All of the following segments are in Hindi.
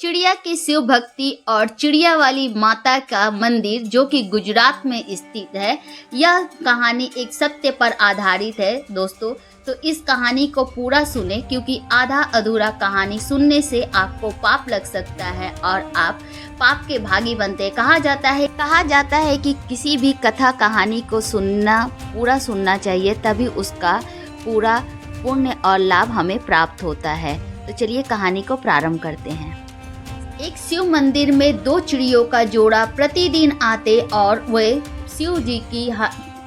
चिड़िया की शिव भक्ति और चिड़िया वाली माता का मंदिर जो कि गुजरात में स्थित है। यह कहानी एक सत्य पर आधारित है दोस्तों। तो इस कहानी को पूरा सुने क्योंकि आधा अधूरा कहानी सुनने से आपको पाप लग सकता है और आप पाप के भागी बनते। कहा जाता है कि किसी भी कथा कहानी को पूरा सुनना चाहिए, तभी उसका पूरा पुण्य और लाभ हमें प्राप्त होता है। तो चलिए कहानी को प्रारंभ करते हैं। एक शिव मंदिर में दो चिड़ियों का जोड़ा प्रतिदिन आते और वे शिव जी की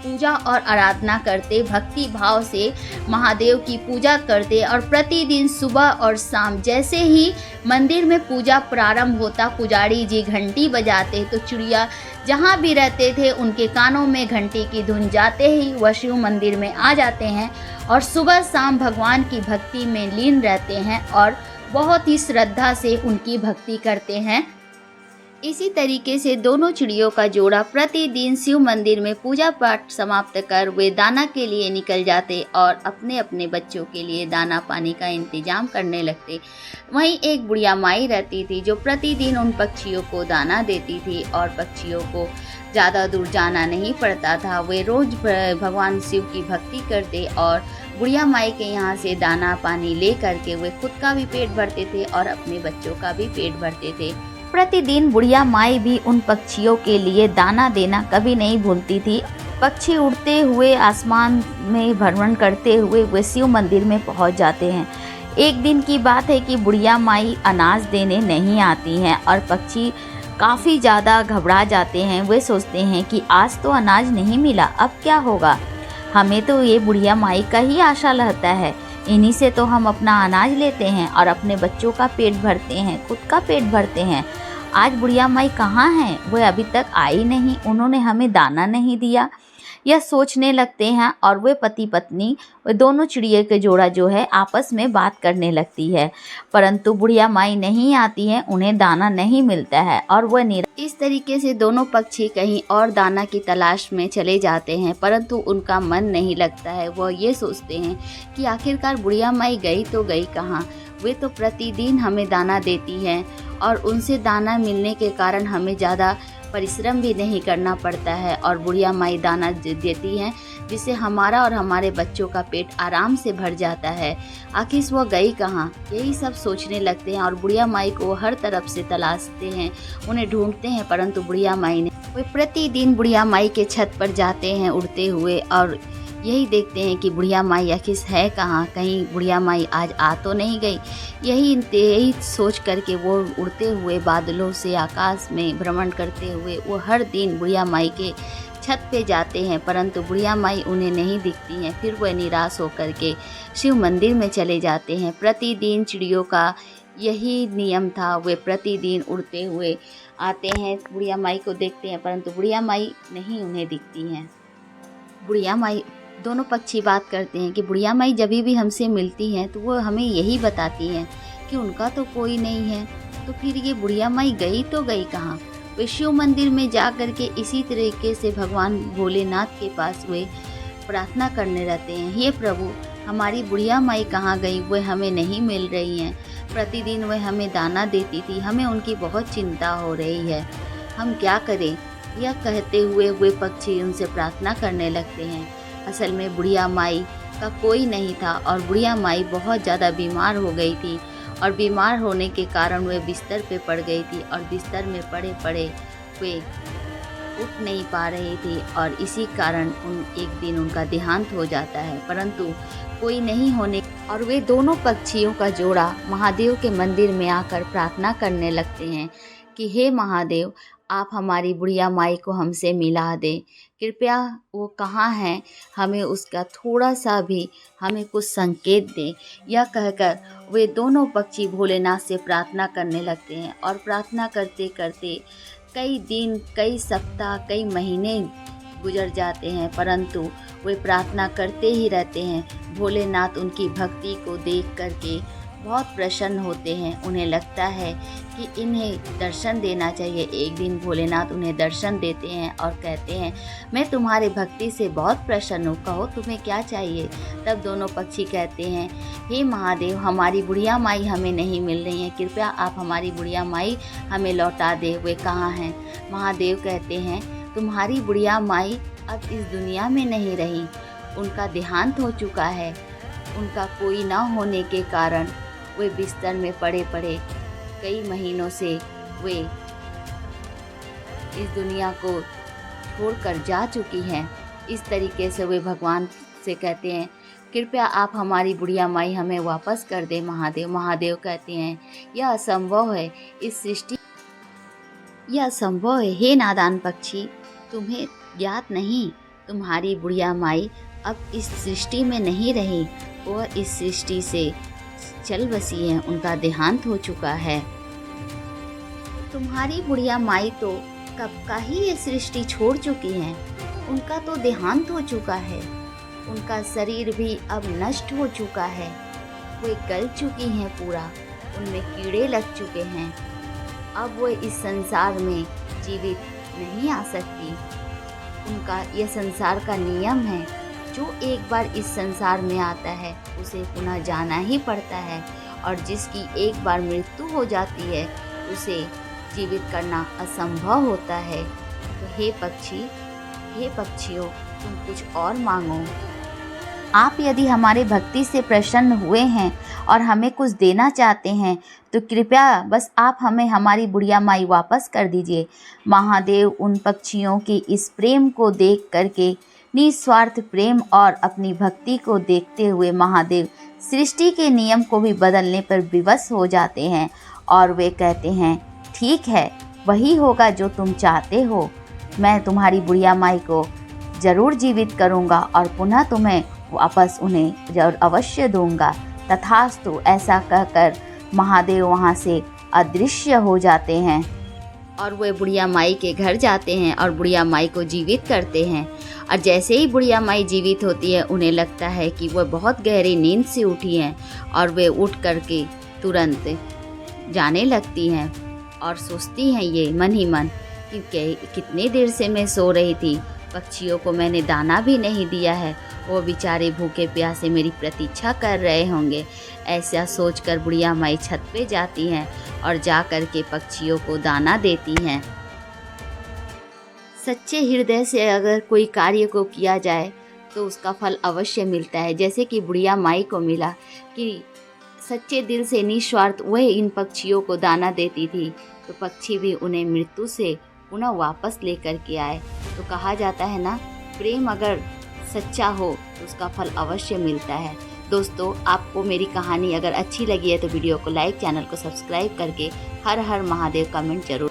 पूजा और आराधना करते, भक्ति भाव से महादेव की पूजा करते और प्रतिदिन सुबह और शाम जैसे ही मंदिर में पूजा प्रारंभ होता, पुजारी जी घंटी बजाते तो चिड़िया जहाँ भी रहते थे उनके कानों में घंटी की धुन जाते ही वह शिव मंदिर में आ जाते हैं और सुबह शाम भगवान की भक्ति में लीन रहते हैं और बहुत ही श्रद्धा से उनकी भक्ति करते हैं। इसी तरीके से दोनों चिड़ियों का जोड़ा प्रतिदिन शिव मंदिर में पूजा पाठ समाप्त कर वे दाना के लिए निकल जाते और अपने अपने बच्चों के लिए दाना पानी का इंतजाम करने लगते। वहीं एक बुढ़िया माई रहती थी जो प्रतिदिन उन पक्षियों को दाना देती थी और पक्षियों को ज़्यादा दूर जाना नहीं पड़ता था। वे रोज भगवान शिव की भक्ति करते और बुढ़िया माई के यहाँ से दाना पानी ले करके वे खुद का भी पेट भरते थे और अपने बच्चों का भी पेट भरते थे। प्रतिदिन बुढ़िया माई भी उन पक्षियों के लिए दाना देना कभी नहीं भूलती थी। पक्षी उड़ते हुए आसमान में भ्रमण करते हुए वे शिव मंदिर में पहुंच जाते हैं। एक दिन की बात है कि बुढ़िया माई अनाज देने नहीं आती हैं और पक्षी काफ़ी ज़्यादा घबरा जाते हैं। वे सोचते हैं कि आज तो अनाज नहीं मिला, अब क्या होगा। हमें तो ये बुढ़िया माई का ही आशा रहता है, इन्हीं से तो हम अपना अनाज लेते हैं और अपने बच्चों का पेट भरते हैं, खुद का पेट भरते हैं। आज बुढ़िया माई कहाँ हैं? वह अभी तक आई नहीं, उन्होंने हमें दाना नहीं दिया। यह सोचने लगते हैं और वे पति पत्नी वे दोनों चिड़िया के जोड़ा जो है आपस में बात करने लगती है, परंतु बुढ़िया माई नहीं आती है, उन्हें दाना नहीं मिलता है और वह इस तरीके से दोनों पक्षी कहीं और दाना की तलाश में चले जाते हैं, परंतु उनका मन नहीं लगता है। वह ये सोचते हैं कि आखिरकार बुढ़िया माई गई तो गई कहाँ। वे तो प्रतिदिन हमें दाना देती हैं और उनसे दाना मिलने के कारण हमें ज़्यादा परिश्रम भी नहीं करना पड़ता है और बुढ़िया माई दाना देती हैं जिससे हमारा और हमारे बच्चों का पेट आराम से भर जाता है। आखिर वह गई कहाँ, यही सब सोचने लगते हैं और बुढ़िया माई को हर तरफ से तलाशते हैं, उन्हें ढूंढते हैं, परंतु बुढ़िया माई ने वे प्रतिदिन बुढ़िया माई के छत पर जाते हैं उड़ते हुए और यही देखते हैं कि बुढ़िया माई आखिर है कहाँ, कहीं बुढ़िया माई आज आ तो नहीं गई। यही सोच करके वो उड़ते हुए बादलों से आकाश में भ्रमण करते हुए वो हर दिन बुढ़िया माई के छत पे जाते हैं, परंतु बुढ़िया माई उन्हें नहीं दिखती हैं। फिर वह निराश होकर के शिव मंदिर में चले जाते हैं। प्रतिदिन चिड़ियों का यही नियम था, वे प्रतिदिन उड़ते हुए आते हैं, बुढ़िया माई को देखते हैं, परंतु बुढ़िया माई नहीं उन्हें दिखती हैं। बुढ़िया माई दोनों पक्षी बात करते हैं कि बुढ़िया माई जब भी हमसे मिलती हैं तो वो हमें यही बताती हैं कि उनका तो कोई नहीं है, तो फिर ये बुढ़िया माई गई तो गई कहाँ। वे शिव मंदिर में जा कर के इसी तरीके से भगवान भोलेनाथ के पास वे प्रार्थना करने रहते हैं, हे प्रभु हमारी बुढ़िया माई कहाँ गई, वे हमें नहीं मिल रही हैं। प्रतिदिन वे हमें दाना देती थी, हमें उनकी बहुत चिंता हो रही है, हम क्या करें। यह कहते हुए वे पक्षी उनसे प्रार्थना करने लगते हैं। असल में बुढ़िया माई का कोई नहीं था और बुढ़िया माई बहुत ज़्यादा बीमार हो गई थी और बीमार होने के कारण वे बिस्तर पे पड़ गई थी और बिस्तर में पड़े पड़े वे उठ नहीं पा रही थी और इसी कारण एक दिन उनका देहांत हो जाता है, परंतु कोई नहीं होने और वे दोनों पक्षियों का जोड़ा महादेव के मंदिर में आकर प्रार्थना करने लगते हैं कि हे महादेव आप हमारी बुढ़िया माई को हमसे मिला दें, कृपया वो कहाँ हैं, हमें उसका थोड़ा सा भी हमें कुछ संकेत दें। यह कहकर वे दोनों पक्षी भोलेनाथ से प्रार्थना करने लगते हैं और प्रार्थना करते करते कई दिन, कई सप्ताह, कई महीने गुजर जाते हैं, परंतु वे प्रार्थना करते ही रहते हैं। भोलेनाथ उनकी भक्ति को देख करके बहुत प्रसन्न होते हैं। उन्हें लगता है कि इन्हें दर्शन देना चाहिए। एक दिन भोलेनाथ उन्हें दर्शन देते हैं और कहते हैं, मैं तुम्हारे भक्ति से बहुत प्रसन्न हूँ, कहो तुम्हें क्या चाहिए। तब दोनों पक्षी कहते हैं, हे महादेव, हमारी बुढ़िया माई हमें नहीं मिल रही हैं, कृपया आप हमारी बुढ़िया माई हमें लौटा दे, वे कहाँ हैं। महादेव कहते हैं, तुम्हारी बुढ़िया माई अब इस दुनिया में नहीं रही, उनका देहांत हो चुका है। उनका कोई ना होने के कारण वे बिस्तर में पड़े पड़े कई महीनों से वे इस दुनिया को छोड़कर जा चुकी हैं। इस तरीके से वे भगवान से कहते हैं, कृपया आप हमारी बुढ़िया माई हमें वापस कर दें महादेव। महादेव कहते हैं, यह असंभव है, इस सृष्टि यह असंभव है। हे नादान पक्षी, तुम्हें ज्ञात नहीं, तुम्हारी बुढ़िया माई अब इस सृष्टि में नहीं रही, वह इस सृष्टि से चल बसी हैं, उनका देहांत हो चुका है। तुम्हारी बुढ़िया माई तो कब का ही ये सृष्टि छोड़ चुकी हैं, उनका तो देहांत हो चुका है, उनका शरीर भी अब नष्ट हो चुका है, वे गल चुकी हैं पूरा, उनमें कीड़े लग चुके हैं, अब वो इस संसार में जीवित नहीं आ सकती। उनका यह संसार का नियम है, जो एक बार इस संसार में आता है उसे पुनः जाना ही पड़ता है, और जिसकी एक बार मृत्यु हो जाती है उसे जीवित करना असंभव होता है। तो हे पक्षी, हे पक्षियों, तुम कुछ और मांगो। आप यदि हमारे भक्ति से प्रसन्न हुए हैं और हमें कुछ देना चाहते हैं तो कृपया बस आप हमें हमारी बुढ़िया माई वापस कर दीजिए। महादेव उन पक्षियों के इस प्रेम को देख करके, निस्वार्थ प्रेम और अपनी भक्ति को देखते हुए, महादेव सृष्टि के नियम को भी बदलने पर विवश हो जाते हैं और वे कहते हैं, ठीक है, वही होगा जो तुम चाहते हो, मैं तुम्हारी बुढ़िया माई को ज़रूर जीवित करूँगा और पुनः तुम्हें वापस उन्हें जरूर अवश्य दूंगा। तथास्तु ऐसा कहकर महादेव वहाँ से अदृश्य हो जाते हैं और वे बुढ़िया माई के घर जाते हैं और बुढ़िया माई को जीवित करते हैं। और जैसे ही बुढ़िया माई जीवित होती है, उन्हें लगता है कि वह बहुत गहरी नींद से उठी हैं और वे उठ करके तुरंत जाने लगती हैं और सोचती हैं ये मन ही मन कि कितनी देर से मैं सो रही थी, पक्षियों को मैंने दाना भी नहीं दिया है, वो बेचारे भूखे प्यासे मेरी प्रतीक्षा कर रहे होंगे। ऐसा सोचकर बुढ़िया माई छत पे जाती हैं और जा कर के पक्षियों को दाना देती हैं। सच्चे हृदय से अगर कोई कार्य को किया जाए तो उसका फल अवश्य मिलता है, जैसे कि बुढ़िया माई को मिला कि सच्चे दिल से निस्वार्थ वह इन पक्षियों को दाना देती थी, तो पक्षी भी उन्हें मृत्यु से पुनः वापस लेकर के आए। तो कहा जाता है ना, प्रेम अगर सच्चा हो तो उसका फल अवश्य मिलता है। दोस्तों, आपको मेरी कहानी अगर अच्छी लगी है तो वीडियो को लाइक, चैनल को सब्सक्राइब करके हर हर महादेव कमेंट जरूर